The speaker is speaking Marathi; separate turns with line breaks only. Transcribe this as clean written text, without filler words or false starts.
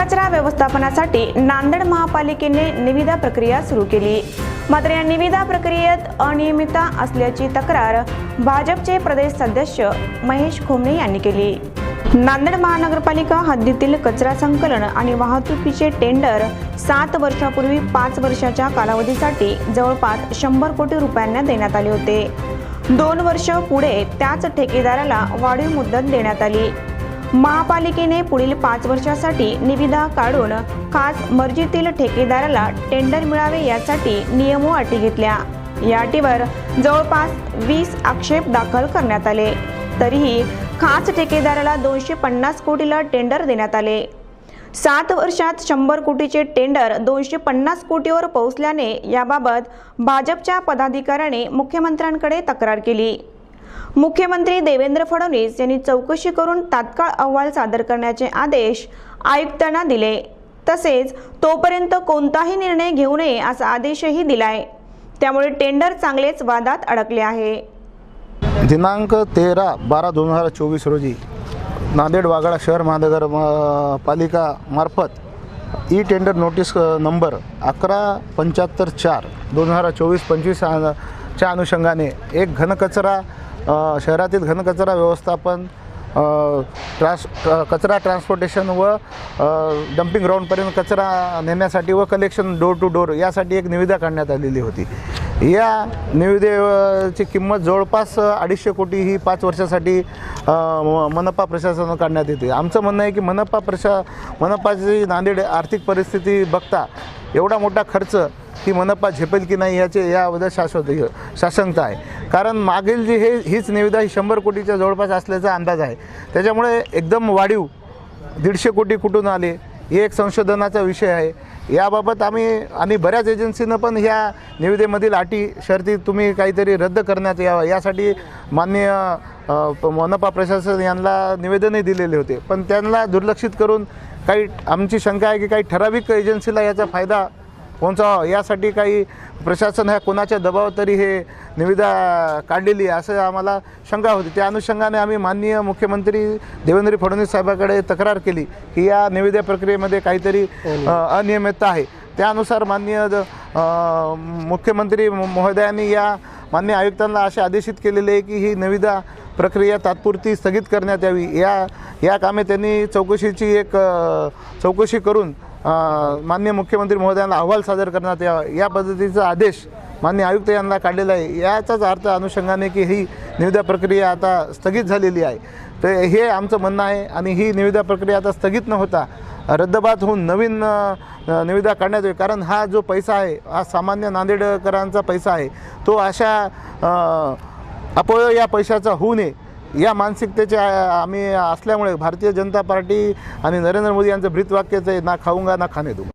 घनकचरा व्यवस्थापनासाठी नांदेड महापालिकेने निविदा प्रक्रिया सुरू केली। मात्र या निविदा प्रक्रियेत अनियमितता असल्याची तक्रार भाजपचे प्रदेश सदस्य महेश खोमणे यांनी केली। नांदेड महानगरपालिका हद्दीतील कचरा संकलन आणि वाहतुकीचे टेंडर 7 वर्षापूर्वी 5 वर्षाच्या कालावधीसाठी जवळपास 100 कोटी रुपयांना देण्यात आले होते। 2 वर्ष पुढे त्याच ठेकेदाराला वाढीव मुदत देण्यात आली। महापालिकेने पुढील 5 वर्षासाठी निविदा काढून खास मर्जीतील ठेकेदाराला टेंडर मिळावे यासाठी नियम व अटी घेतल्या। या अटीवर जवळपास 20 आक्षेप दाखल करण्यात आले। तरीही खास ठेकेदाराला 250 कोटीला टेंडर देण्यात आले। 7 वर्षात 100 कोटीचे टेंडर 250 कोटीवर पोहोचल्याने याबाबत भाजपच्या पदाधिकाऱ्यांनी मुख्यमंत्र्यांकडे तक्रार केली। मुख्यमंत्री देवेंद्र फडणवीस यांनी चौकशी करून तात्काळ अहवाल सादर करण्याचे आदेश आयुक्तांना दिले। तसेच तोपर्यंत कोणताही निर्णय घेऊ नये असा आदेशही दिलाय। त्यामुळे टेंडर चांगलेच वादात अडकले आहे।
दिनांक 13/12/2024 रोजी नांदेड वाघाळा शहर महानगरपालिका मार्फत ई टेंडर नोटीस नंबर 1175/4/2024-25 च्या अनुषंगाने एक घनकचरा शहरातील घनकचरा व्यवस्थापन कचरा ट्रान्सपोर्टेशन व डंपिंग ग्राउंडपर्यंत कचरा नेण्यासाठी व कलेक्शन डोर टू डोर यासाठी एक निविदा काढण्यात आलेली होती। या निविदेची किंमत जवळपास 250 कोटी ही 5 वर्षासाठी मनपा प्रशासनानं काढण्यात येते। आमचं म्हणणं आहे की मनपाची नांदेड आर्थिक परिस्थिती बघता एवढा मोठा खर्च ही मनपा झेपेल की नाही याबद्दल साशंकता आहे। कारण मागील जी हीच निविदा ही 100 कोटीच्या जवळपास असल्याचा अंदाज आहे। त्याच्यामुळे एकदम वाढीव 150 कोटी कुठून आले हे एक संशोधनाचा विषय आहे। याबाबत आम्ही आणि बऱ्याच एजन्सीनं पण ह्या निविदेमधील अटी शर्ती तुम्ही काहीतरी रद्द करण्यात यावं यासाठी माननीय मनपा प्रशासन यांना निवेदनही दिलेले होते, पण त्यांना दुर्लक्षित करून काही आमची शंका आहे की काही ठराविक एजन्सीला याचा फायदा पोहोचावा यासाठी काही प्रशासन ह्या कोणाच्या दबाव तरी हे निविदा काढलेली असं आम्हाला शंका होती। त्या अनुषंगाने आम्ही माननीय मुख्यमंत्री देवेंद्र फडणवीस साहेबांकडे तक्रार केली की या निविदा प्रक्रियेमध्ये काहीतरी अनियमितता आहे। त्यानुसार माननीय मुख्यमंत्री महोदयांनी या मान्य आयुक्तांना असे आदेशित केलेले आहे की ही निविदा प्रक्रिया तात्पुरती स्थगित करण्यात यावी। या कामे त्यांनी चौकशी करून माननीय मुख्यमंत्री महोदयांना अहवाल सादर करण्यात यावा या पद्धतीचा आदेश माननीय आयुक्त यांना काढलेला आहे। याचाच अर्थ अनुषंगाने की ही निविदा प्रक्रिया आता स्थगित झालेली आहे। तर हे आमचं म्हणणं आहे आणि ही निविदा प्रक्रिया आता स्थगित न होता रद्दबाद होऊन नवीन निविदा काढण्यात यावी। कारण हा जो पैसा आहे हा सामान्य नांदेडकरांचा पैसा आहे, तो अशा अपव्यय या पैशाचा होऊ नये या मानसिकतेचे आम्ही असल्यामुळे भारतीय जनता पार्टी आणि नरेंद्र मोदी यांचं ब्रीदवाक्यच आहे, ना खाऊंगा ना खाने दूंगा।